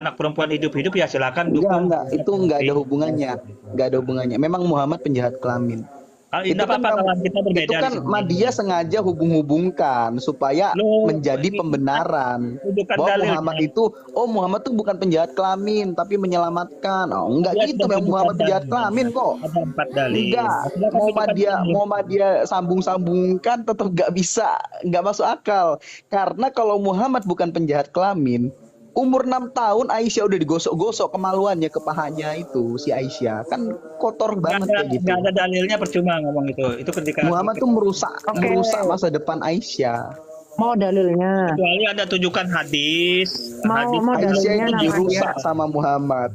anak perempuan hidup-hidup ya silakan dukung. Enggak, itu enggak ada hubungannya. Enggak ada hubungannya. Memang Muhammad penjahat kelamin. Enggak Itu kan apa-apa kawan, kita itu berbeda di kan sini. Madia sengaja hubung-hubungkan supaya Lo menjadi pembenaran tunjukkan bahwa dalilnya. Muhammad itu, oh Muhammad tuh bukan penjahat kelamin tapi menyelamatkan. Oh enggak Dia gitu, sudah memang tunjukkan Muhammad penjahat dalilnya. kelamin kok. Ada 4 dalil. Enggak, Nah, silakan tunjukkan dalil. mau Madia sambung-sambungkan tetap enggak bisa, enggak masuk akal. Karena kalau Muhammad bukan penjahat kelamin, umur 6 tahun Aisyah udah digosok-gosok kemaluannya ke pahanya itu si Aisyah. Kan kotor banget kayak Nggak gitu. ada dalilnya, percuma ngomong itu. Itu ketika Muhammad tuh merusak Oke, merusak masa depan Aisyah. mau dalilnya. kecuali ada tunjukkan hadis, hadis Mau Aisyah dalilnya itu nama dirusak dia. sama Muhammad.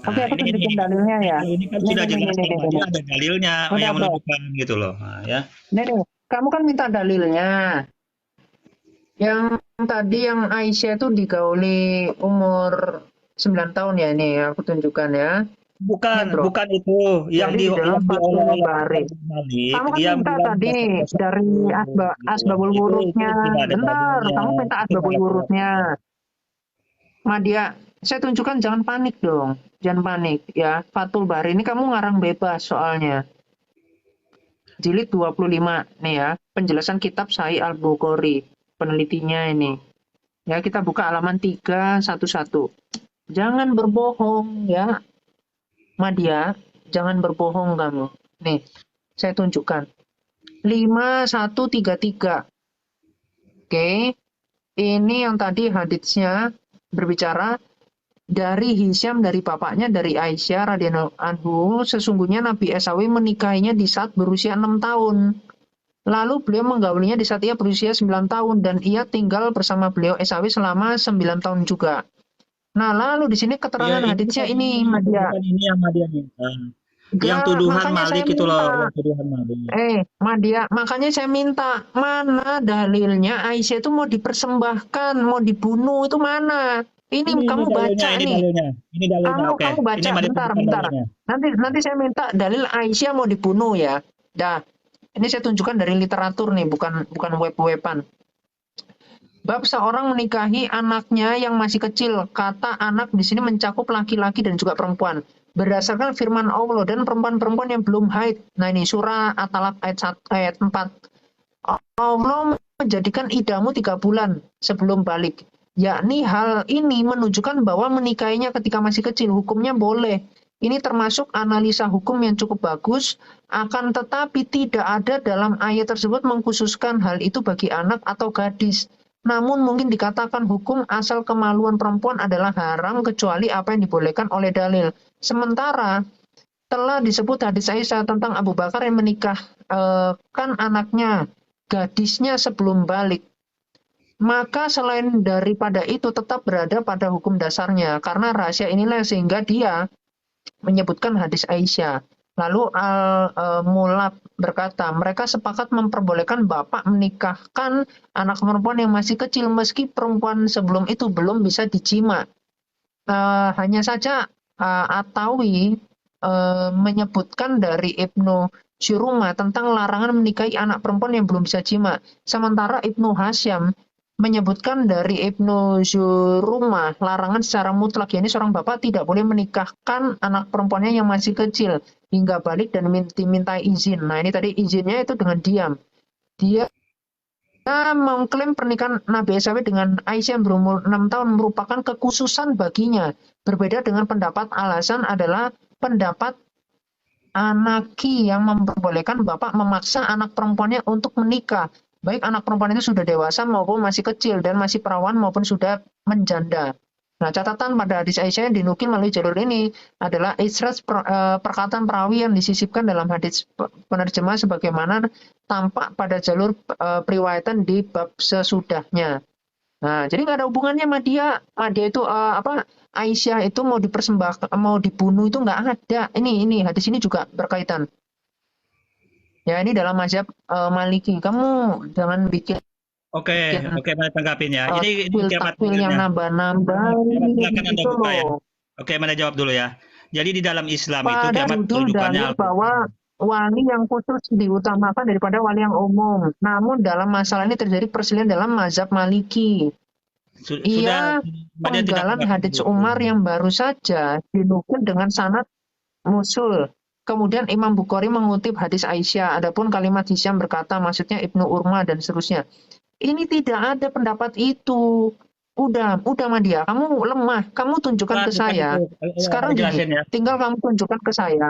Oke, Nah, aku ini tunjukin dalilnya ya. ini kan Nih, sudah nih, nih, jelas nih, nih, bahwa nih, dia nih. ada dalilnya Udah, yang bro. menunjukkan gitu loh. Nah, ya. Nih, kamu kan minta dalilnya. Yang tadi yang Aisyah itu digauli umur 9 tahun ya, ini aku tunjukkan ya. Ini, Bukan, bro. bukan itu yang Jadi di dalam yang diolah Fathul oleh Bari. Imam Malik. Kamu kan Dia minta bilang tadi dari gitu loh. asbabul Itu wurudnya. tidak ada Bentar, dalilnya. kamu minta Itu asbabul nggak ada. wurudnya. Madia, saya tunjukkan jangan panik dong. Jangan panik ya. Fathul Bari ini kamu ngarang bebas soalnya. Jilid 25 nih ya. Penjelasan kitab Sahih Al-Bukhari. Penelitinya ini. Ya, kita buka halaman 311. Jangan berbohong ya. Madia, jangan berbohong kamu. Nih, saya tunjukkan. 5133. Oke. Ini yang tadi haditsnya berbicara dari Hisyam, dari bapaknya, dari Aisyah radhiyallahu anhu, sesungguhnya Nabi SAW menikahinya di saat berusia 6 tahun. Lalu beliau menggaulinya di saat ia berusia 9 tahun dan ia tinggal bersama beliau SAW selama 9 tahun juga. Nah, lalu di sini Iya, keterangan ini haditsnya bukan ini, ini, Madia. bukan ini yang dia minta. Yang Enggak, tuduhan makanya saya Malik itu loh, minta. yang tuduhan Malik. Madia, makanya saya minta, mana dalilnya Aisyah itu mau dipersembahkan, mau dibunuh, itu mana? Ini Ini kamu dalilnya, baca ini nih. dalilnya. Ini dalilnya, oke. Kamu Ini baca, Malik bentar, tunjukkan bentar. dalilnya. Nanti saya minta dalil Aisyah mau dibunuh ya. Dah, ini saya tunjukkan dari literatur nih, bukan web-weban. Bab seorang menikahi anaknya yang masih kecil. Kata anak di sini mencakup laki-laki dan juga perempuan. Berdasarkan firman Allah dan perempuan-perempuan yang belum haid. Nah ini surah At-Talaq ayat 4. Allah menjadikan idahmu 3 bulan sebelum balik. Yakni hal ini menunjukkan bahwa menikahinya ketika masih kecil hukumnya boleh. Ini termasuk analisa hukum yang cukup bagus, akan tetapi tidak ada dalam ayat tersebut mengkhususkan hal itu bagi anak atau gadis. Namun mungkin dikatakan hukum asal kemaluan perempuan adalah haram kecuali apa yang dibolehkan oleh dalil. Sementara telah disebut hadis Aisyah tentang Abu Bakar yang menikahkan anaknya, gadisnya sebelum balik. Maka selain daripada itu tetap berada pada hukum dasarnya. Karena rahasia inilah sehingga dia menyebutkan hadis Aisyah. Lalu Al-Mulab berkata, mereka sepakat memperbolehkan bapak menikahkan anak perempuan yang masih kecil meski perempuan sebelum itu belum bisa dijima. Hanya saja Atawi menyebutkan dari Ibnu Syuruma tentang larangan menikahi anak perempuan yang belum bisa jima. Sementara Ibnu Hasyam menyebutkan dari Ibnu Syuruma larangan secara mutlak, yakni seorang bapak tidak boleh menikahkan anak perempuannya yang masih kecil hingga balik dan diminta izin. Nah ini tadi izinnya itu dengan diam. Dia mengklaim pernikahan Nabi SAW dengan Aisyah yang berumur 6 tahun merupakan kekhususan baginya. Berbeda dengan pendapat alasan adalah pendapat Anaki yang memperbolehkan bapak memaksa anak perempuannya untuk menikah. Baik anak perempuan itu sudah dewasa maupun masih kecil dan masih perawan maupun sudah menjanda. Nah, catatan pada hadis Aisyah yang dinukil melalui jalur ini adalah isras perkataan perawi yang disisipkan dalam hadis penerjemah sebagaimana tampak pada jalur periwayatan di bab sesudahnya. Nah, jadi nggak ada hubungannya sama dia. Dia itu Aisyah itu mau dipersembahkan, mau dibunuh itu nggak ada. Ini hadis ini juga berkaitan. Ya, ini dalam mazhab Maliki. Kamu jangan bikin Oke, mana tanggapin ya. Ini siapa takwil yang dalilnya? nambah-nambah Silakan Anda gitu buka ya. loh. Oke, mana jawab dulu ya. Jadi di dalam Islam itu Pada kiamat judul tunjukkannya dalil bahwa wali yang khusus diutamakan daripada wali yang umum. Namun dalam masalah ini terjadi perselisihan dalam mazhab Maliki. Sudah Iya, Madia tidak penggalan mengerti hadits itu. Umar yang baru saja dinukil dengan sanad musul. Kemudian Imam Bukhari mengutip hadis Aisyah. Adapun kalimat Hisham berkata maksudnya Ibnu Urma dan seterusnya. Ini tidak ada pendapat itu. Udah Madia, kamu lemah. Kamu tunjukkan ke Bukan saya. itu. Sekarang Madia gini, jelasin ya. tinggal kamu tunjukkan ke saya.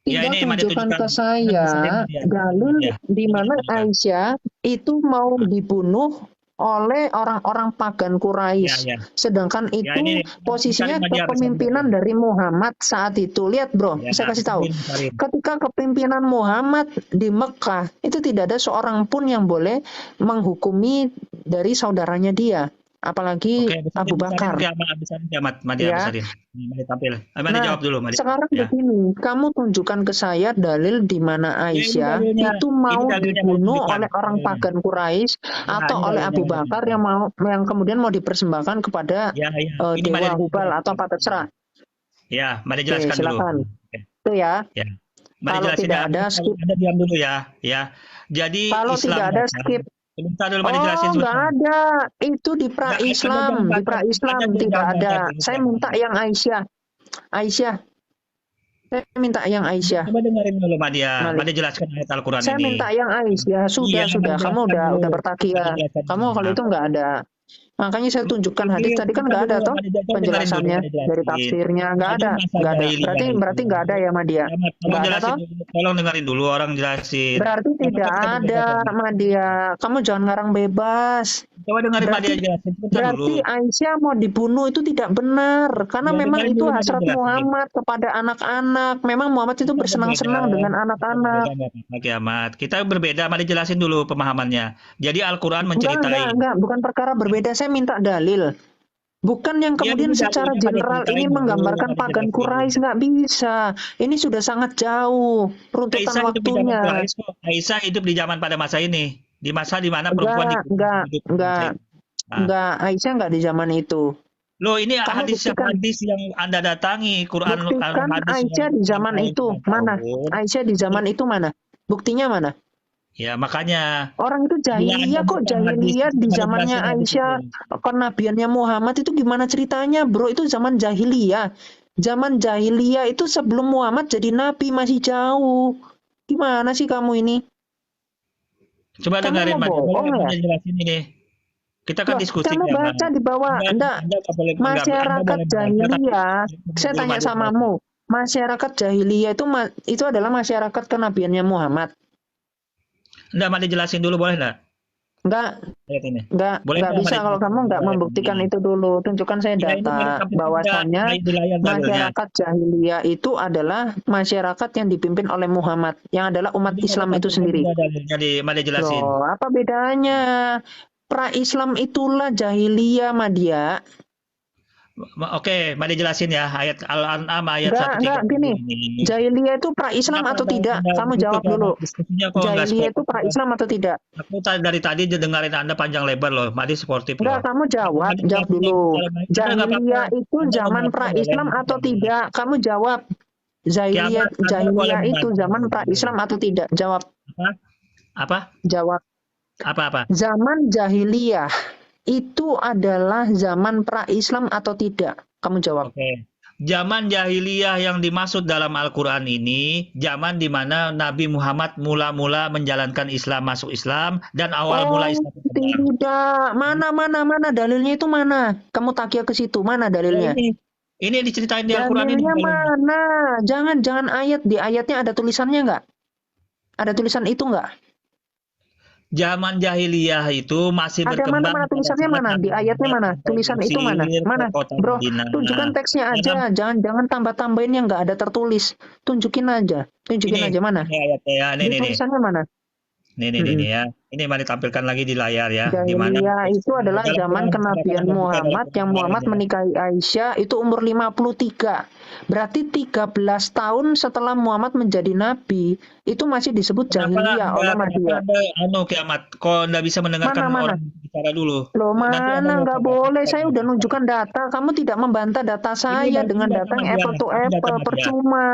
Ya Tinggal ini Madia tunjukkan tunjukkan. ke saya Ya. dalil Ya. di mana Aisyah itu mau dibunuh oleh orang-orang pagan Ya, Quraisy. ya. Sedangkan Ya, itu ini posisinya Madia kepemimpinan dari Muhammad saat itu. Lihat bro, Ya, saya kasih tahu. Salim. Ketika kepemimpinan Muhammad di Mekah, itu tidak ada seorang pun yang boleh menghukumi dari saudaranya dia. Apalagi Oke, Abu Bakar. Kiamat, Madia Ya. besarin. Madia tampil. Madia Nah, jawab dulu, Madia. sekarang Ya. begini, kamu tunjukkan ke saya dalil di mana Aisyah dalilnya. itu mau Ini dalilnya dibunuh menunjukkan. oleh orang Dalilnya. pagan Quraisy atau ini oleh dalilnya Abu menunjukkan. Bakar yang kemudian mau dipersembahkan kepada Ya. Ini Dewa Madia Hubal jelaskan. atau apa terserah. Ya, Madia Oke, jelaskan dulu. silakan. Oke. Itu ya. Ya. Madia Kalau jelasin tidak ya. ada skip. Anda diam dulu ya. Ya. Jadi Kalau Islam tidak ada datang. skip. Sebentar dulu Madia jelasin Oh, nggak sebentar. ada. Itu di Anda pra-Islam. jangan Di bantah. pra-Islam Anda tidak jangan ada. bantah. Saya minta yang Aisyah. Aisyah. Saya minta yang Aisyah. Coba dengerin dulu Madia. Malik. Madia jelaskan ayat Al-Quran Saya ini. minta yang Aisyah. Sudah. Madia Kamu jelaskan udah dulu. bertakia. Madia jelaskan Kamu dulu. kalau itu nggak ada. Makanya saya tunjukkan hadis tadi kan nggak ada toh penjelasannya dari tafsirnya nggak ada. Berarti nggak ada ya Madia. Nggak ada toh. Tolong dengerin dulu orang jelasin. Berarti tidak ada Madia. Kamu jangan ngarang bebas. Coba dengerin Madia jelasin sebentar Berarti dulu. Aisyah mau dibunuh itu tidak benar karena Ya, memang dengerin itu dulu Madia hasrat jelasin. Muhammad kepada anak-anak. Memang Muhammad itu bersenang-senang dengan anak-anak. Kiamat. Kita berbeda. Madia jelasin dulu pemahamannya. Jadi Al-Quran menceritai. Enggak, bukan perkara berbeda. Saya minta dalil. Bukan yang kemudian ini secara dalilnya general Madia ini ceritain menggambarkan dulu, Madia pagan jelasin. Quraisy, nggak bisa. Ini sudah sangat jauh runtutan Aisyah hidup di zaman waktunya. Quraisy kok. Aisyah hidup di zaman pada masa ini. Di masa di mana perempuan Enggak. Aisyah nggak di zaman itu. Loh, ini Kamu buktikan. hadis yang Anda datangi, Quran Buktikan hadis Aisyah yang di zaman tahun, itu mana? tahun. Aisyah di zaman itu mana? Buktinya mana? Ya, makanya Orang itu jahiliyah kok, jahiliyah di zamannya Aisyah, kenabiannya Muhammad itu gimana ceritanya, bro? Itu zaman jahiliyah. Zaman jahiliyah itu sebelum Muhammad jadi nabi, masih jauh. Gimana sih kamu ini? coba Kamu dengerin mau bohong ya? Madia jelasin ini. Kita kan Loh, diskusi kamu baca di bawah, masyarakat jahiliyah. Saya tanya samamu, masyarakat jahiliyah itu adalah masyarakat kenabiannya Muhammad. Madia jelasin dulu boleh enggak? Enggak Bisa kalau kamu nggak membuktikan itu dulu. Tunjukkan saya data bahwasannya masyarakat jahiliyah itu adalah masyarakat yang dipimpin oleh Muhammad, yang adalah umat Islam itu sendiri. Jadi Madia jelasin. Loh, apa bedanya? Pra-Islam itulah jahiliyah, Madia. Oke, Madia jelasin ya ayat Al-An'am ayat 130. Enggak, gini. Jahiliyah itu pra-Islam atau tidak? Kamu jawab dulu. Jahiliyah itu pra-Islam atau tidak? Aku dari tadi dengerin Anda panjang lebar loh. Madia sportif loh. Enggak, kamu jawab dulu. Jahiliyah itu zaman pra-Islam atau tidak? Kamu jawab. Jahiliyah itu zaman pra-Islam atau tidak? Jawab. Apa? Jawab. Apa? Zaman jahiliyah itu adalah zaman pra-Islam atau tidak? Kamu jawab. Oke. Zaman jahiliyah yang dimaksud dalam Al-Quran ini, zaman di mana Nabi Muhammad mula-mula menjalankan Islam, masuk Islam, dan awal mula Islam. Tidak. Mana dalilnya itu mana? Kamu takia ke situ, mana dalilnya? Ini diceritain di Al-Quran ini. Dalilnya mana? Jangan ayat. Di ayatnya ada tulisannya nggak? Ada tulisan itu nggak? Zaman jahiliyah itu masih berkembang. Ada mana tulisannya mana? Di ayatnya mana? Tulisan itu mana? Mana? Bro, tunjukkan teksnya aja. Jangan tambah-tambahin yang nggak ada tertulis. Tunjukin aja mana? Ini tulisannya mana? Ini ya. Ini mari tampilkan lagi di layar ya. Jahiliyah itu adalah zaman kenabian Muhammad yang Muhammad menikahi Aisyah itu umur 53. Berarti 13 tahun setelah Muhammad menjadi nabi, itu masih disebut jahiliyah oleh Madia. Kiamat. Kok nggak bisa mendengarkan orang bicara dulu? Loh, mana nggak boleh. Saya udah nunjukkan data. Kamu tidak membantah data saya dengan data yang apple to apple. Percuma.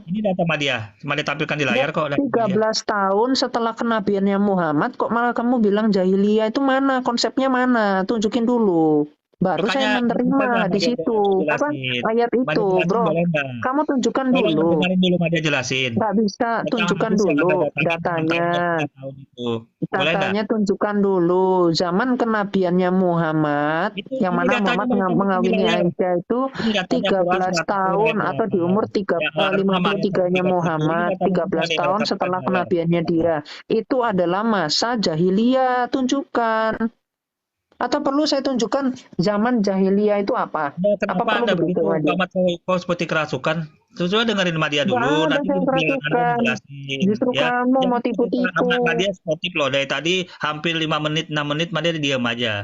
Ini data Madia. Madia tampilkan di layar kok. 13 tahun setelah kenabiannya Muhammad kok malah kamu bilang jahiliyah, itu mana konsepnya, mana tunjukin dulu, baru saya Makanya menerima makanya di Madia situ apa jelasin. ayat Madia itu, jelasin bro. boleh nggak? Kamu tunjukkan Tolong dulu, dengerin dulu Madia jelasin. nggak bisa Tentang tunjukkan hadis yang dulu Anda datangin 6 tahun datanya. dan 3 tahun itu. Boleh nggak? Datanya tunjukkan dulu zaman kenabiannya Muhammad, yang Ini mana datanya Muhammad mau tunjukin di mengawini layar. Aisyah itu Ini datanya Quran 13 100 tahun ayat atau di 8. umur Ya, Al-An'am ayat 53-nya 137 ini Muhammad, datanya semua 13 nih tahun lengkap setelah di layar. kenabiannya dia. Itu adalah masa jahiliyah, tunjukkan. Atau perlu saya tunjukkan zaman jahiliyah itu apa? Ya, Apa kenapa perlu Anda begitu, begitu? Madia? Muhammad kau seperti kerasukan. Coba dengerin Madia Nggak dulu, ada nanti saya biar Anda kerasukan. dijelasin. Justru Ya, kamu jangan mau seperti tipu-tipu. Madia sportif loh. Dari tadi hampir 5 menit, 6 menit Madia diam aja.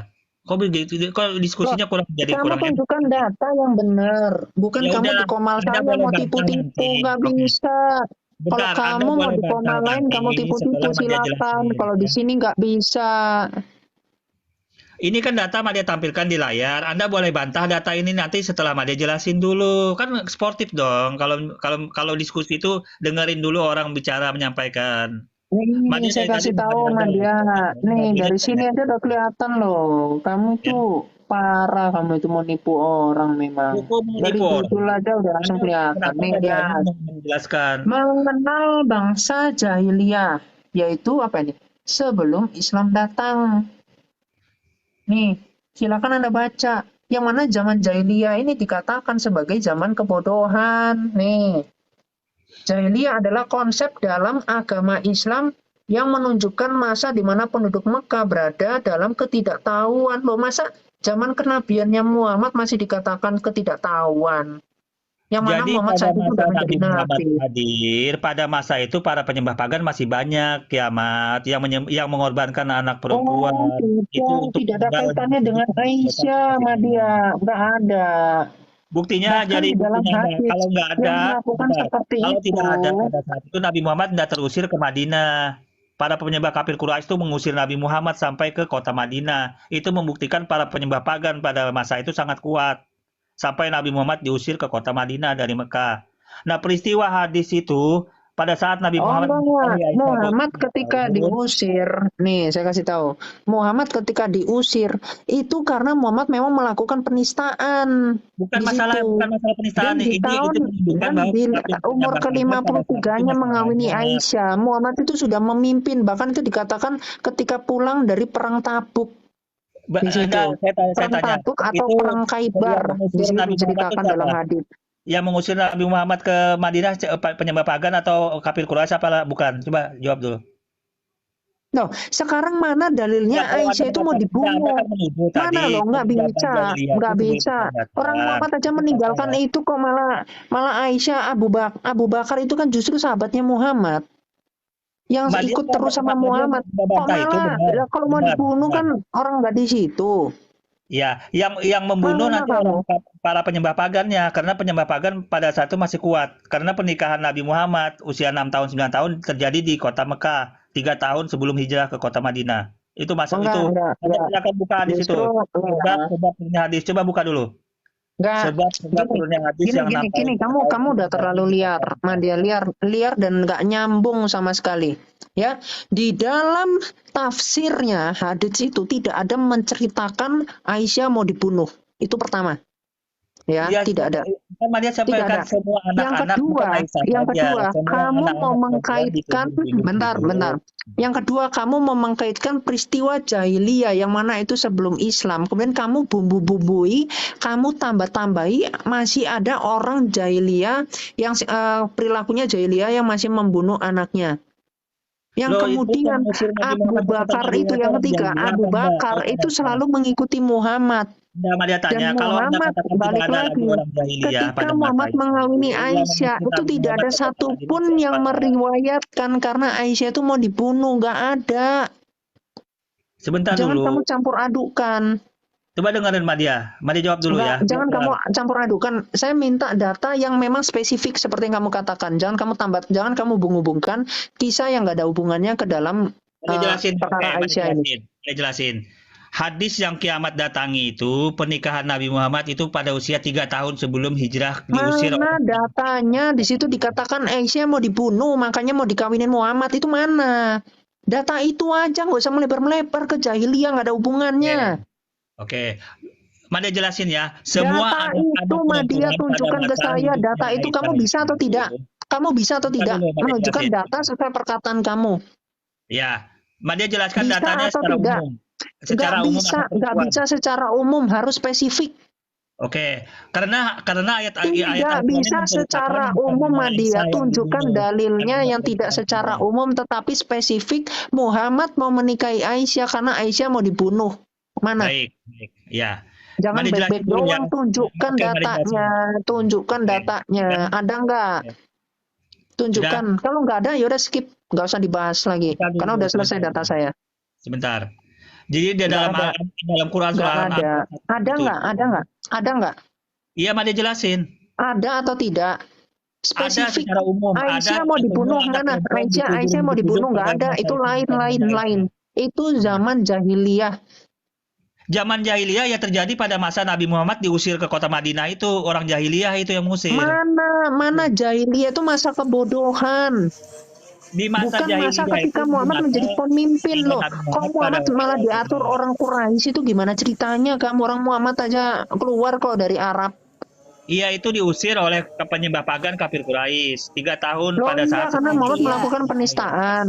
Kok begitu? Kok Loh, diskusinya jadi kamu kurang enak? tunjukkan data yang benar, bukan Ya kamu udah, di komal Anda saya boleh mau bantah tipu-tipu, nanti. nggak Oke. bisa. Kalau Bentar, Anda kamu mau boleh di bantah komal lain, kamu nanti tipu-tipu, setelah Madia silakan. jelasin. Kalau di Ya. sini nggak bisa. Ini kan data Madia tampilkan di layar. Anda boleh bantah data ini nanti setelah Madia jelasin dulu. Kan sportif dong. Kalau diskusi itu dengerin dulu orang bicara menyampaikan. Nih, Madia saya dari tadi kasih tahu, dengerin aja. Madia. Nih, Nggak boleh dari tanya. sini aja udah kelihatan loh. Kamu Ya. tuh parah, kamu itu mau nipu orang memang. Hukum Dari menipu orang. judul aja udah langsung Anda kelihatan. kenapa Nih, nggak lihat. berani menjelaskan? Mengenal bangsa jahiliyah, yaitu apa ini? Sebelum Islam datang. Nih, silakan Anda baca. Yang mana zaman jahiliyah ini dikatakan sebagai zaman kebodohan. Nih, jahiliyah adalah konsep dalam agama Islam yang menunjukkan masa di mana penduduk Mekah berada dalam ketidaktahuan. Loh, masa zaman kenabiannya Muhammad masih dikatakan ketidaktahuan? Yang mana Jadi Muhammad pada saat itu masa sudah Nabi menjadi Muhammad nabi. hadir, pada masa itu para penyembah pagan masih banyak, kiamat yang mengorbankan anak Oh, perempuan itu tidak, untuk tidak ada tinggal di kaitannya masjid dengan untuk mereka Aisyah, kasih dunia. Madia. Nggak ada. Buktinya Bahkan jadi di dalam buktinya Mbak, hadis kalau nggak ada, yang melakukan bentar, seperti kalau itu. tidak ada pada saat itu Nabi Muhammad tidak terusir ke Madinah. Para penyembah kafir Quraisy itu mengusir Nabi Muhammad sampai ke kota Madinah. Itu membuktikan para penyembah pagan pada masa itu sangat kuat. Sampai Nabi Muhammad diusir ke kota Madinah dari Mekah. Nah, peristiwa hadis itu pada saat Nabi Oh, Muhammad menikahi Aisyah Muhammad 23 ketika tahun, diusir, nih saya kasih tahu, Muhammad ketika diusir itu karena Muhammad memang melakukan penistaan bukan di masalah situ. penistaan Dan di ini, tahun itu menunjukkan dan bahwa di para umur penyembah pagan pada saat itu ke-53-nya masih mengawini banyak. Aisyah, Muhammad itu sudah memimpin, bahkan itu dikatakan ketika pulang dari perang Tabuk di situ. Saya Perang tanya, Tabuk atau itu perang yang Khaybar di mengusir situ Nabi Muhammad itu diceritakan siapa? dalam hadis. Yang mengusir Nabi Muhammad ke Madinah penyembah pagan atau kafir Quraisy apa bukan? Coba jawab dulu. Loh, sekarang mana dalilnya Ya, kalau Anda Aisyah itu mau mengatakan, Anda dibunuh? kan menuduh Mana tadi loh, nggak perbudakan bisa, jahiliyah nggak itu bisa. diperbudakan. Orang Muhammad aja Itu meninggalkan katanya. itu kok malah malah Aisyah Abu Bakar itu kan justru sahabatnya Muhammad yang Mbak Dia ikut terus sama Mbak Dia Muhammad. Kok membantah itu malah benar, ya kalau mau benar, dibunuh benar. kan orang nggak di situ. Ya, yang membunuh Mana nanti kamu? para penyembah pagannya, karena penyembah pagan pada saat itu masih kuat. Karena pernikahan Nabi Muhammad usia 6 tahun 9 tahun terjadi di kota Mekah 3 tahun sebelum hijrah ke kota Madinah. Itu masa itu. Enggak, Anda enggak. silakan buka hadis itu. Justru Sebab turunnya hadis. Coba buka dulu. enggak. Sebab turunnya hadis Gini, yang 6 tahun gini. 9 tahun Kamu itu udah terjadi terlalu di liar, kota Mekah. Nadia, liar dan nggak nyambung sama sekali. Ya, di dalam tafsirnya hadits itu tidak ada menceritakan Aisyah mau dibunuh. Itu pertama. Ya, Ya, tidak ada. kan Maria Tidak sampaikan ada. semua Yang anak-anak bukan kedua, Aisyah saja, semua kamu mau anak-anak perempuan mengkaitkan, dituduh bentar. Yang kedua, kamu mau mengkaitkan peristiwa jahiliyah yang mana itu sebelum Islam. Kemudian kamu bumbu-bumbui, kamu tambah-tambahi, masih ada orang jahiliyah yang perilakunya jahiliyah yang masih membunuh anaknya. Yang Loh, itu kemudian mengusir Nabi Abu Muhammad ke kota Bakar Madinah itu itu yang orang ketiga, jahiliyah Abu apa enggak? Bakar Kalau itu Anda selalu mengikuti Muhammad. Anda Maria Dan tanya, kalau Anda Muhammad, katakan tidak balik ada lagi lagi, orang jahiliyah ketika pada masa Muhammad itu, mengawini yang Aisyah, mengusir itu Nabi tidak Muhammad ada ke kota Madinah satupun yang siapa? meriwayatkan karena Aisyah itu mau dibunuh, nggak ada. Sebentar Jangan dulu. kamu campur adukan. Coba dengerin Madia. Madia jawab dulu Nggak, ya. jangan Biar kamu kelar. campur adukan. Saya minta data yang memang spesifik seperti yang kamu katakan. Jangan kamu hubung-hubungkan kisah yang nggak ada hubungannya ke dalam Madia jelasin. Oke, perkara Aisyah ini. Madia jelasin. Hadis yang kiamat datangi itu pernikahan Nabi Muhammad itu pada usia 3 tahun sebelum hijrah diusir Mana oleh datanya di situ dikatakan Aisyah mau dibunuh, makanya mau dikawinin Muhammad, itu mana? Data itu aja, nggak usah melebar-melebar ke jahiliyah, nggak ada hubungannya. Oke. Madia jelasin ya. Semua Data anak-anak itu Madia perempuan pada tunjukkan ke masa saya, hidupnya data itu Aisyah kamu bisa atau itu, tidak? Kamu bisa atau Bentar tidak dulu, Madia menunjukkan jelasin. data sesuai perkataan kamu? Ya, Madia jelaskan Bisa datanya atau secara tidak? umum. Secara umum anak Nggak perempuan. bisa secara umum, harus spesifik. Oke, karena ayat Tidak Al-Qur'an bisa secara umum, Madia. Tunjukkan dalilnya yang tidak secara umum, tetapi spesifik. Muhammad mau menikahi Aisyah karena Aisyah mau dibunuh. Mana? Baik, ya. Jangan Madia jelasin baik-baik dulu ya. doang, tunjukkan Oke, Madia jelasin. datanya. Tunjukkan Oke. datanya. Ada nggak? Tunjukkan. Kalau nggak ada, yaudah skip. Nggak usah dibahas lagi. Bentar dulu, Karena udah selesai sebentar. data saya. Sebentar. Jadi di Nggak dalam ada. Quran Nggak surah ada. Ada nggak? Ada nggak? Ada nggak? Iya, Madia jelasin. Ada atau tidak? Ada Spesifik. secara umum. Aisyah ada mau dibunuh semua anak mana? perempuan Aisyah mau dibunuh, nggak ada. pada Itu masa lain. Aisyah. Itu zaman jahiliyah. Zaman jahiliyah ya terjadi pada masa Nabi Muhammad diusir ke kota Madinah itu, orang jahiliyah itu yang musir. Mana jahiliyah itu masa kebodohan. Di masa Bukan masa jahiliyah ketika itu, Muhammad menjadi pemimpin loh. Nabi Kok Muhammad pada malah waktu diatur itu. orang Quraisy itu gimana ceritanya? Kamu orang Muhammad aja keluar kok dari Arab. Iya, itu diusir oleh penyembah pagan kafir Quraisy 3 tahun Loh pada iya, saat karena Muhammad Iya. melakukan penistaan.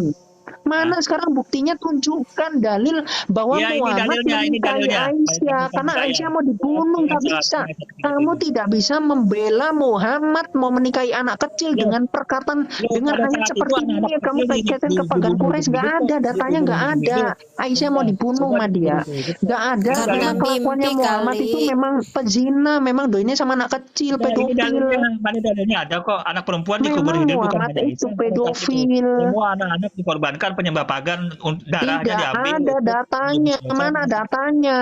Mana sekarang buktinya, tunjukkan dalil bahwa Ya, ini Muhammad dalilnya, ini menikahi dalilnya. Aisyah. Bukan Karena saya. Aisyah mau dibunuh, nggak Bukan bisa. saya. Kamu tidak bisa membela Muhammad mau menikahi anak kecil Loh. dengan perkataan, dengan pada ayat saat seperti itu ini. anak-anak Kamu kecil kaitkan ke pagan dibunuh Quraisy, nggak hidup-hidup, ada, datanya nggak dibunuh ada. hidup-hidup. Aisyah mau dibunuh, Semua Madia. dibunuh hidup-hidup. Nggak ada. Ini Karena Memang kelakuannya mimpi Muhammad kali. itu memang pezina, memang doinya sama anak kecil, Nah, ini pedofil. dalilnya, mana dalilnya ada kok, anak perempuan dikubur Memang hidup bukan Muhammad hanya itu Aisyah. pedofil. Semua anak-anak dikorbankan penyembah pagan, darahnya Tidak diambil. ada datanya. Mana datanya?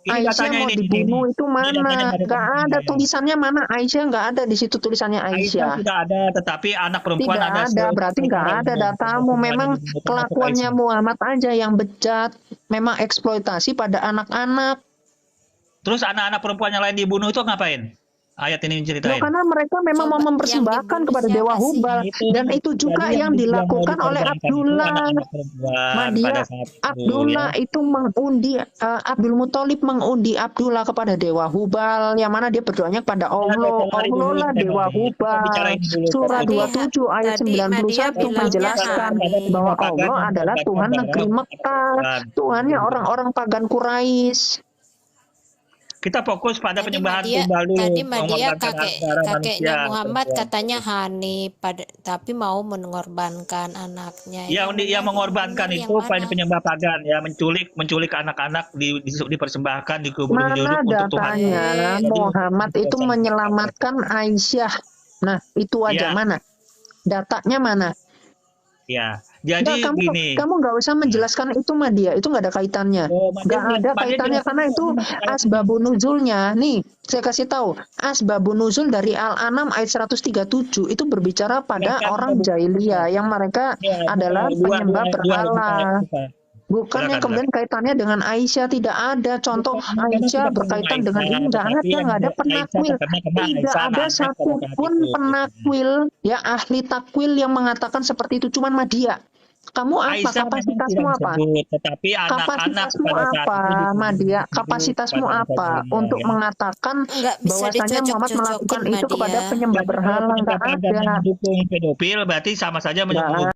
Ini Aisyah datanya mau ini. dibunuh itu Ini datanya mana? nggak ada Nggak ada tanda-tanda ya. tulisannya, mana Aisyah, nggak ada di situ tulisannya Aisyah Aisyah. sudah ada, tetapi anak perempuan Tidak ada. ada, berarti nggak ada datamu. Memang kelakuannya Muhammad aja yang bejat. Memang eksploitasi pada anak-anak. Terus anak-anak perempuan yang lain dibunuh itu ngapain? Ayat ini Loh, menceritain. karena mereka memang Coba mau mempersembahkan yang kepada dibunuh Dewa siapa sih? Hubal. Dan itu juga yang dilakukan mau oleh dikorbankan itu Abdullah. anak-anak perempuan Madia, pada saat itu, Abdullah ya. itu mengundi, Abdul Muthalib mengundi Abdullah kepada Dewa Hubal, yang mana dia berdoanya kepada Allah. Allah lah Dewa Hubal. Surah Tadi 27 ayat tadi Madia 91 bilangnya menjelaskan Hani. bahwa Allah adalah Tuhan negeri Mekah, Tuhannya orang-orang pagan Quraisy. Kita fokus pada Tadi penyembahan Madia, tumbal dulu. tadi Madia mengorbankan darah kakeknya manusia. Muhammad katanya Hani, tapi mau mengorbankan anaknya. Yang mengorbankan benar itu yang mana? penyembah pagan ya, menculik anak-anak dipersembahkan, dikubur Mana hidup untuk Tuhan. datanya Jadi, Muhammad itu menyelamatkan Aisyah. Nah, itu aja Iya. mana? Datanya mana? Ya, jadi Nggak, gini. kamu nggak usah menjelaskan itu, Madia. Itu nggak ada kaitannya. Nggak ada kaitannya karena itu asbabun nuzulnya. Nih, saya kasih tahu. Asbabun nuzul dari Al-An'am ayat 137 itu berbicara pada orang jahiliyah yang mereka adalah penyembah berhala. Bukannya kemudian kaitannya dengan Aisyah, tidak ada contoh Aisyah berkaitan dengan ini, nggak ada penakwil, tidak ada satupun penakwil ya ahli takwil yang mengatakan seperti itu, cuman Madia. Kamu apa? Kapasitasmu apa? Kapasitasmu apa, Madia? Kapasitasmu apa untuk mengatakan Nggak bisa bahwasanya Muhammad melakukan dicocok-cocokin, itu kepada Madia. penyembah berhala? Nggak ada. Mendukung pedofil berarti sama saja menyebut